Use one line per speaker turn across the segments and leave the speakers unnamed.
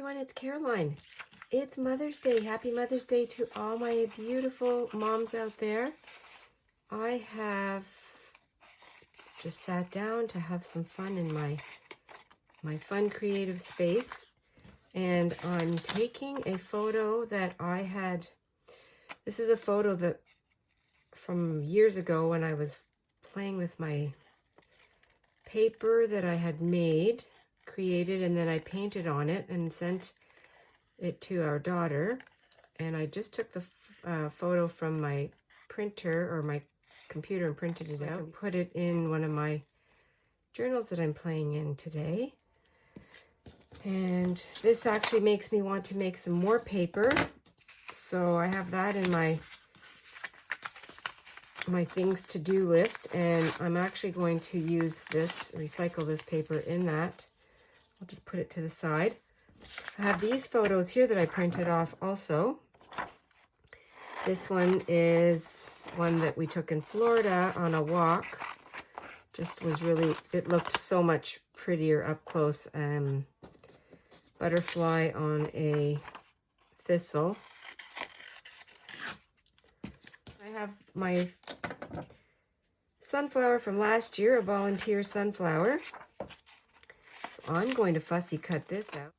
everyone, it's Caroline. It's Mother's Day. Happy Mother's Day to all my beautiful moms out there. I have just sat down to have some fun in my fun creative space, and I'm taking a photo that I had. This is a photo that from years ago when I was playing with my paper that I had created, and then I painted on it and sent it to our daughter. And I just took the photo from my printer or my computer and printed it out and put it in one of my journals that I'm playing in today. And this actually makes me want to make some more paper, so I have that in my things to do list, and I'm actually going to recycle this paper in that. I'll just put it to the side. I have these photos here that I printed off also. This one is one that we took in Florida on a walk. It looked so much prettier up close. Butterfly on a thistle. I have my sunflower from last year, a volunteer sunflower. So I'm going to fussy cut this out.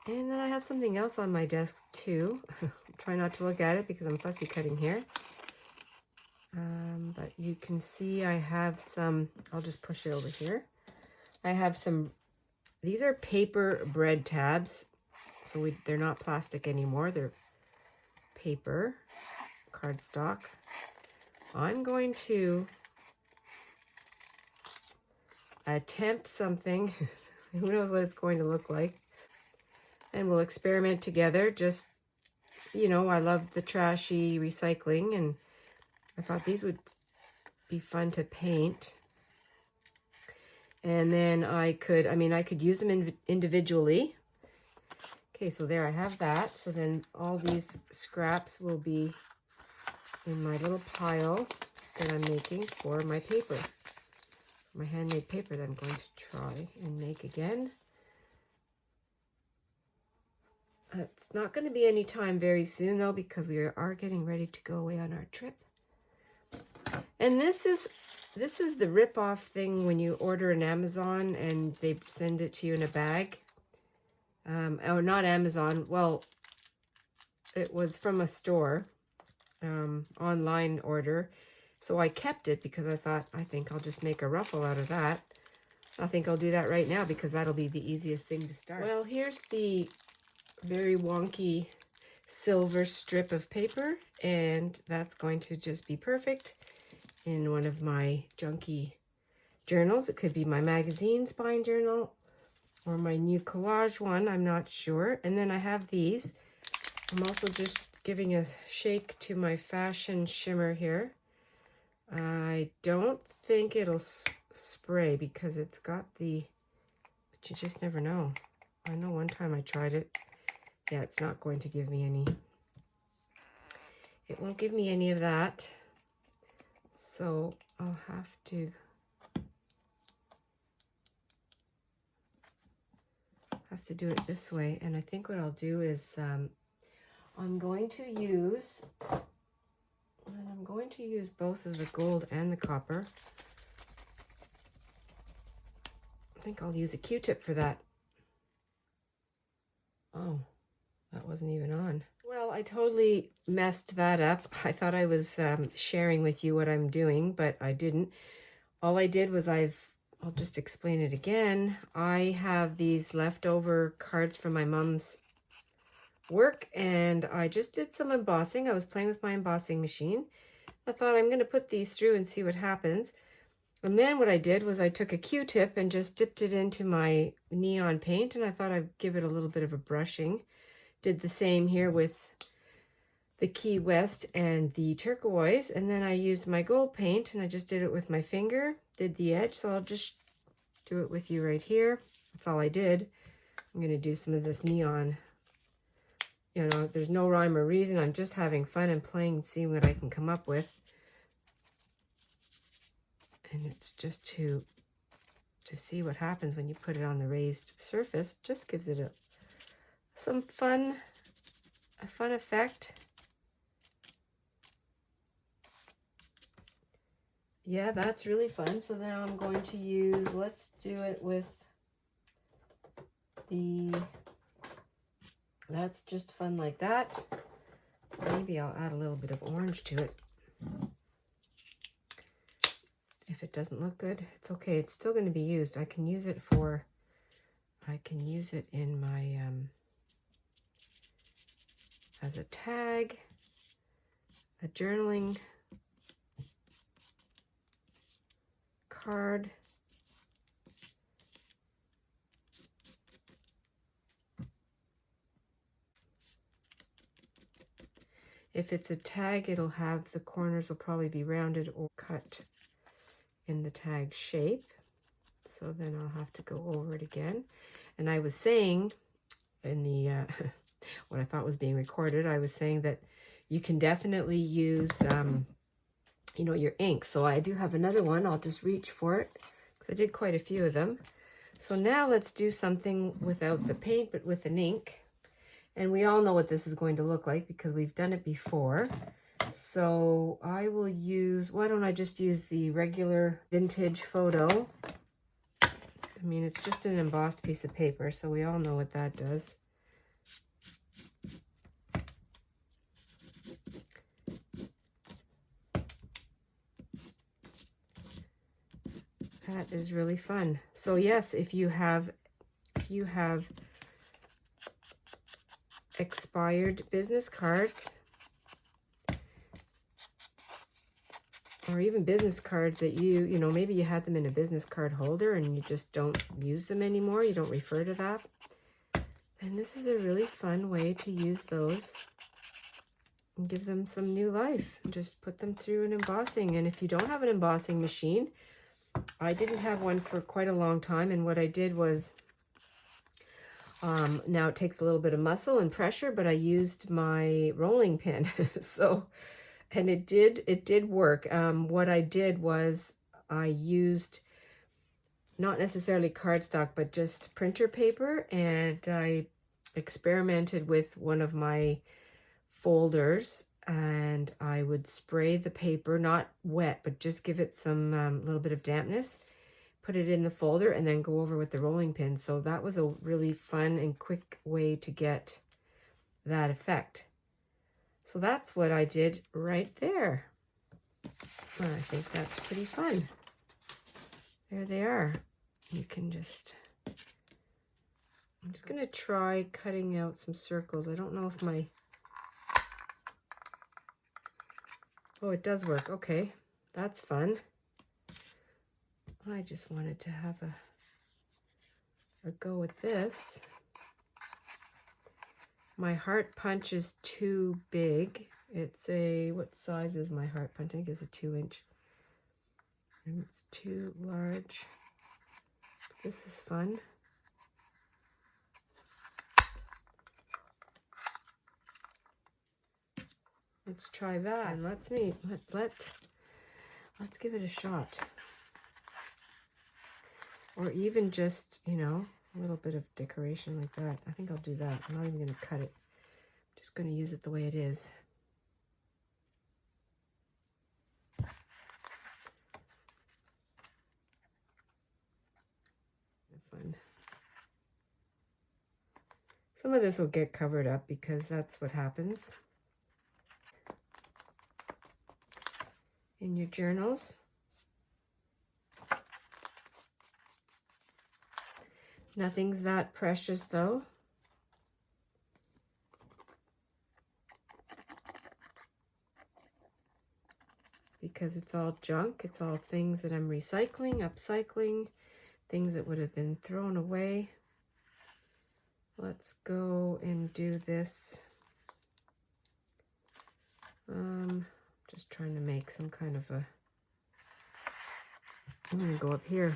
And then I have something else on my desk too. Try not to look at it because I'm fussy cutting here. But you can see I have some, I'll just push it over here. I have some, these are paper bread tabs. So they're not plastic anymore. They're paper, cardstock. I'm going to attempt something. Who knows what it's going to look like. And we'll experiment together. Just, I love the trashy recycling, and I thought these would be fun to paint. And then I could use them individually. Okay, so there I have that. So then all these scraps will be in my little pile that I'm making for my paper. My handmade paper that I'm going to try and make again. It's not going to be any time very soon though, because we are getting ready to go away on our trip. And this is the rip-off thing when you order an Amazon and they send it to you in a bag. Or not Amazon. Well, it was from a store, online order. So I kept it because I think I'll just make a ruffle out of that. I think I'll do that right now because that'll be the easiest thing to start. Well, here's the very wonky silver strip of paper, and that's going to just be perfect in one of my junky journals. It could be my magazine spine journal or my new collage one, I'm not sure. And then I have these. I'm also just giving a shake to my fashion shimmer here. I don't think it'll spray because it's got but you just never know. I know one time I tried it. Yeah, it's not going to give me any. It won't give me any of that. So I'll have to do it this way. And I think what I'll do is I'm going to use both of the gold and the copper. I think I'll use a Q-tip for that. Oh, that wasn't even on. Well, I totally messed that up. I thought I was sharing with you what I'm doing, but I didn't. All I did was I'll just explain it again. I have these leftover cards from my mom's work, and I just did some embossing. I was playing with my embossing machine. I thought I'm going to put these through and see what happens. And then what I did was I took a Q-tip and just dipped it into my neon paint, and I thought I'd give it a little bit of a brushing. Did the same here with the Key West and the turquoise, and then I used my gold paint and I just did it with my finger, did the edge. So I'll just do it with you right here. That's all I did. I'm going to do some of this neon. There's no rhyme or reason. I'm just having fun and playing and seeing what I can come up with. And it's just to to see what happens when you put it on the raised surface. Just gives it a fun effect. Yeah, that's really fun. So now I'm going to use, let's do it with that's just fun like that. Maybe I'll add a little bit of orange to it. If it doesn't look good, it's okay. It's still going to be used. I can use it in my, as a tag, a journaling card. If it's a tag, it'll have, the corners will probably be rounded or cut in the tag shape. So then I'll have to go over it again. And I was saying in the, what I thought was being recorded, I was saying that you can definitely use, you know, your ink. So I do have another one. I'll just reach for it because I did quite a few of them. So now let's do something without the paint, but with an ink. And we all know what this is going to look like because we've done it before. So I will use, why don't I just use the regular vintage photo? I mean, it's just an embossed piece of paper, so we all know what that does. That is really fun. So yes, if you have expired business cards, or even business cards that you know, maybe you had them in a business card holder and you just don't use them anymore, you don't refer to that, and this is a really fun way to use those and give them some new life. Just put them through an embossing. And if you don't have an embossing machine, I didn't have one for quite a long time, and what I did was, now it takes a little bit of muscle and pressure, but I used my rolling pin. So, and it did work. What I did was I used not necessarily cardstock, but just printer paper, and I experimented with one of my folders, and I would spray the paper, not wet, but just give it some little bit of dampness, put it in the folder, and then go over with the rolling pin. So that was a really fun and quick way to get that effect. So that's what I did right there. Well, I think that's pretty fun. There they are. You can just, I'm just going to try cutting out some circles. I don't know if my, oh, it does work. Okay, that's fun. I just wanted to have a go with this. My heart punch is too big. It's a, what size is my heart punch? I think it's a 2-inch. And it's too large. This is fun. Let's try that, and let's give it a shot. Or even just, you know, a little bit of decoration like that. I think I'll do that. I'm not even going to cut it. I'm just going to use it the way it is. Fun. Some of this will get covered up because that's what happens in your journals. Nothing's that precious though. Because it's all junk. It's all things that I'm recycling, upcycling, things that would have been thrown away. Let's go and do this. Just trying to make some kind of a, I'm going to go up here.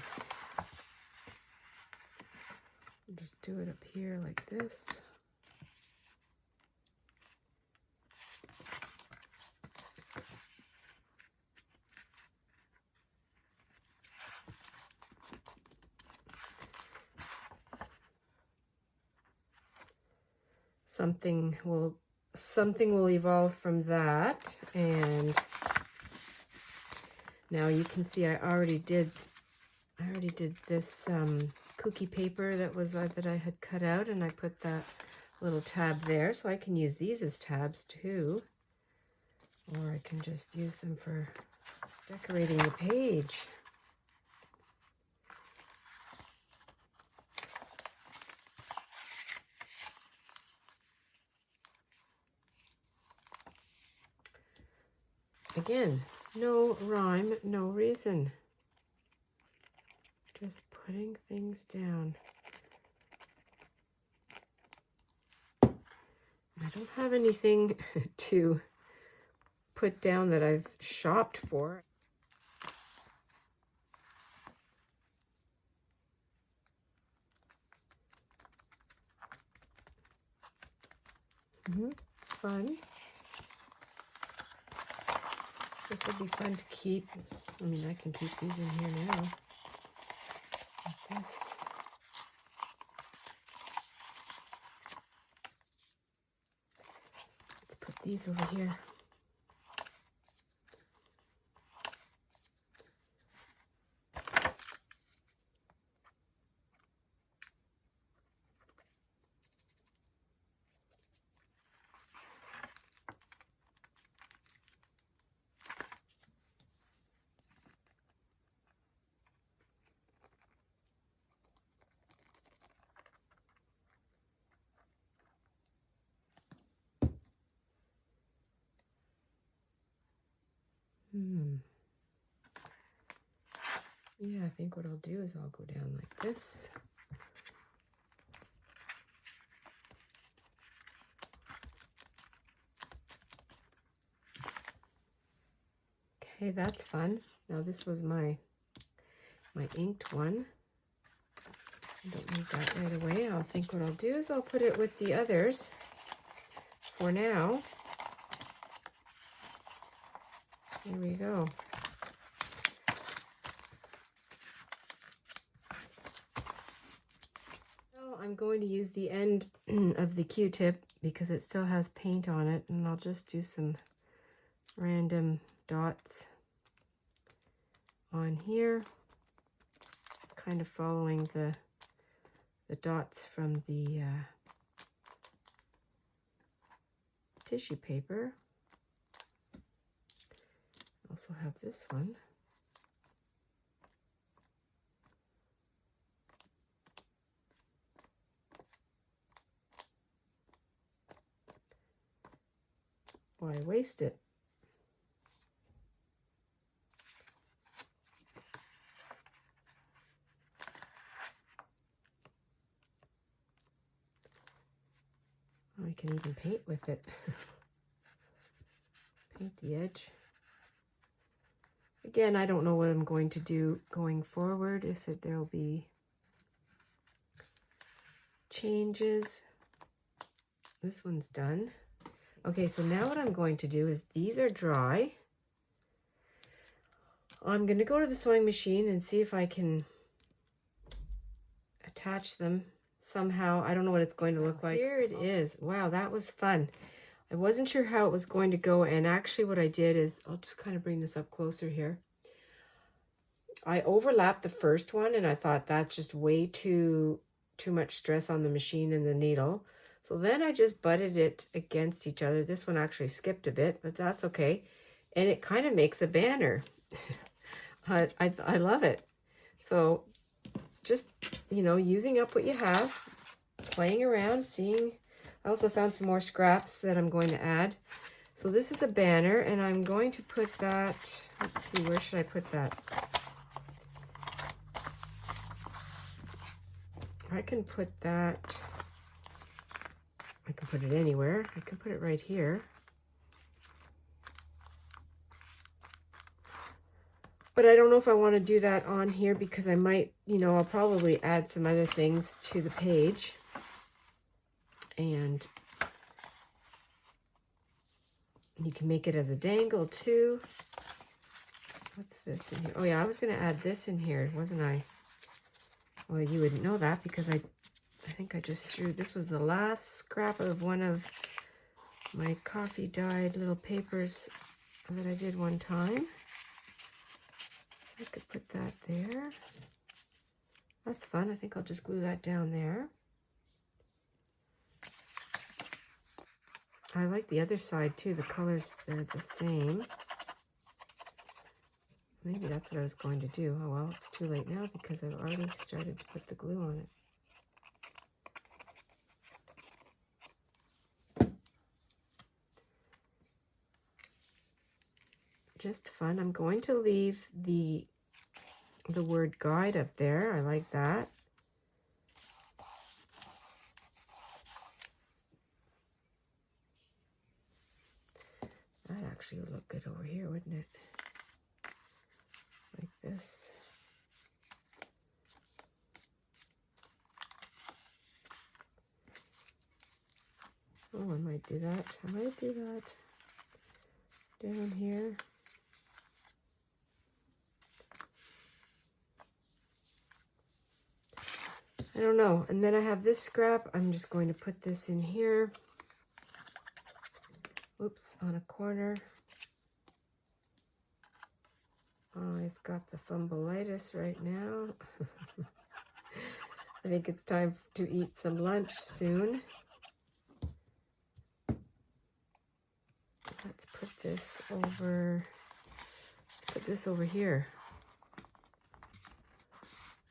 Just do it up here like this. something will evolve from that. And now you can see I already did this cookie paper that I had cut out, and I put that little tab there, so I can use these as tabs too, or I can just use them for decorating the page. Again, no rhyme, no reason. Just putting things down. I don't have anything to put down that I've shopped for. Fun. This would be fun to keep. I mean, I can keep these in here now. Like this. Let's put these over here. Yeah, I think what I'll do is I'll go down like this. Okay, that's fun. Now this was my inked one. I don't need that right away. I'll think what I'll do is I'll put it with the others for now. There we go. So I'm going to use the end of the Q-tip because it still has paint on it, and I'll just do some random dots on here, kind of following the dots from the tissue paper. Also have this one. Why waste it? I can even paint with it. Paint the edge. Again, I don't know what I'm going to do going forward, if there'll be changes. This one's done. Okay, so now what I'm going to do is, these are dry. I'm going to go to the sewing machine and see if I can attach them somehow. I don't know what it's going to look like. Here it is. Wow, that was fun. I wasn't sure how it was going to go, and actually what I did is, I'll just kind of bring this up closer here. I overlapped the first one, and I thought that's just way too much stress on the machine and the needle. So then I just butted it against each other. This one actually skipped a bit, but that's okay. And it kind of makes a banner. I love it. So just, you know, using up what you have, playing around, seeing. I also found some more scraps that I'm going to add. So this is a banner, and I'm going to put that, let's see, where should I put that? I can put that, I can put it anywhere. I can put it right here. But I don't know if I want to do that on here, because I might, you know, I'll probably add some other things to the page. And you can make it as a dangle too. What's this in here? Oh yeah, I was going to add this in here, wasn't I? Well, you wouldn't know that because I I think I just threw, this was the last scrap of one of my coffee dyed little papers that I did one time. I could put that there. That's fun. I think I'll just glue that down there. I like the other side too. The colors, they're the same. Maybe that's what I was going to do. Oh well, it's too late now because I've already started to put the glue on it. Just fun. I'm going to leave the word guide up there. I like that. That actually would look good over here, wouldn't it? Like this. Oh, I might do that. I might do that down here. I don't know. And then I have this scrap. I'm just going to put this in here. Oops, on a corner. I've got the fumbleitis right now. I think it's time to eat some lunch soon. Let's put this over, here.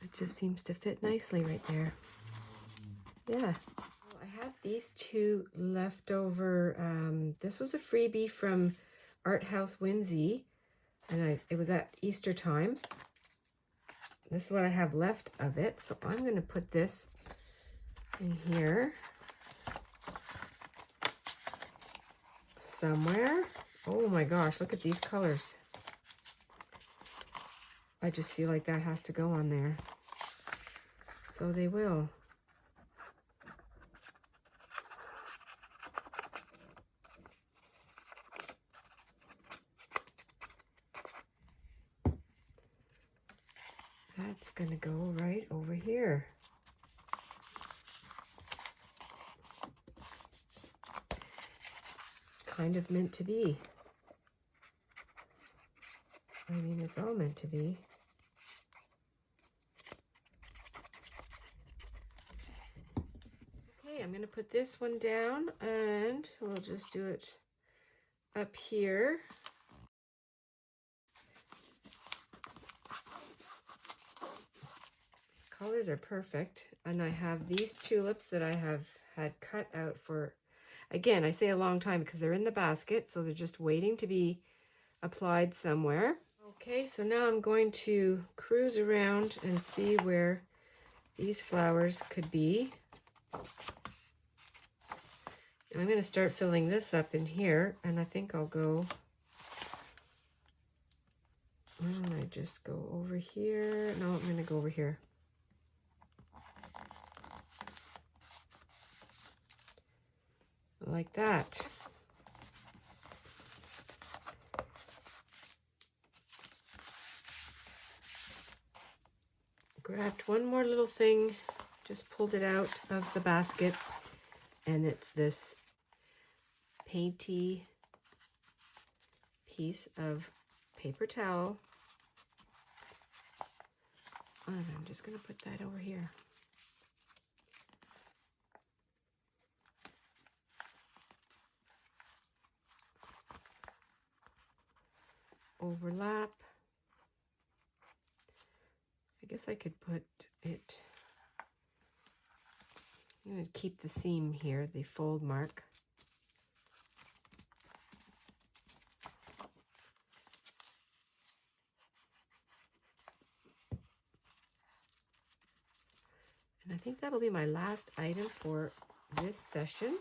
It just seems to fit nicely right there. Yeah. Well, I have these two leftover. This was a freebie from Art House Whimsy, and it was at Easter time. This is what I have left of it, so I'm going to put this in here somewhere. Oh my gosh, look at these colors. I just feel like that has to go on there. So they will. That's gonna go right over here. Kind of meant to be. I mean, it's all meant to be. Okay, I'm going to put this one down and we'll just do it up here. Colors are perfect. And I have these tulips that I have had cut out for, again, I say a long time because they're in the basket, so they're just waiting to be applied somewhere. Okay, so now I'm going to cruise around and see where these flowers could be. I'm going to start filling this up in here, and I think I'll go, why don't I just go over here? No, I'm going to go over here. Like that. Grabbed one more little thing, just pulled it out of the basket, and it's this painty piece of paper towel. And I'm just going to put that over here. Overlap. I guess I could put it, I'm going to keep the seam here, the fold mark. And I think that'll be my last item for this session.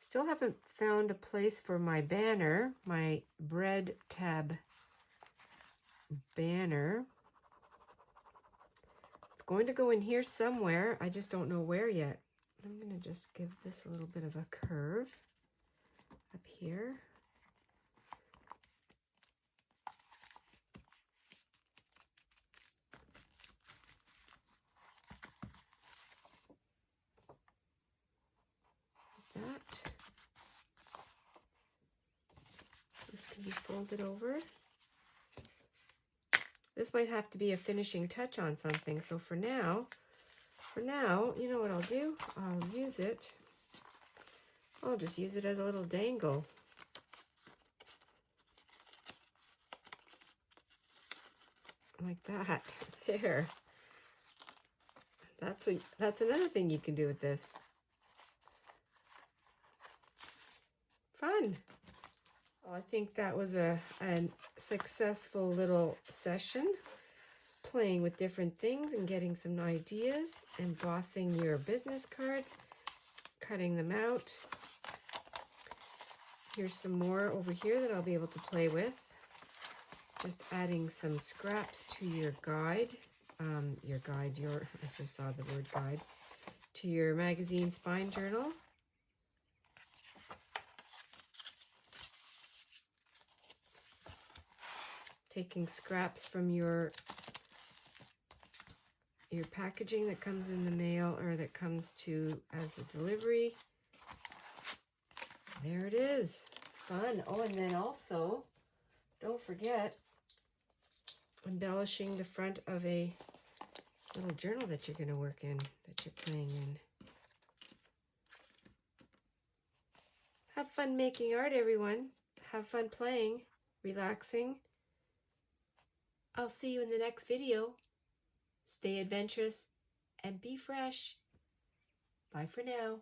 Still haven't found a place for my banner, my bread tab banner. It's going to go in here somewhere. I just don't know where yet. I'm going to just give this a little bit of a curve up here. maybe fold it over. This might have to be a finishing touch on something. So for now, you know what I'll do? I'll use it. I'll just use it as a little dangle. Like that. There. That's another thing you can do with this. Fun. Well, I think that was a successful little session, playing with different things and getting some ideas, embossing your business cards, cutting them out. Here's some more over here that I'll be able to play with. Just adding some scraps to your guide. I just saw the word guide. To your magazine spine journal. Taking scraps from your packaging that comes in the mail or that comes to as a delivery. There it is. Fun. Oh, and then also, don't forget, embellishing the front of a little journal that you're going to work in, that you're playing in. Have fun making art, everyone. Have fun playing, relaxing. I'll see you in the next video. Stay adventurous and be fresh. Bye for now.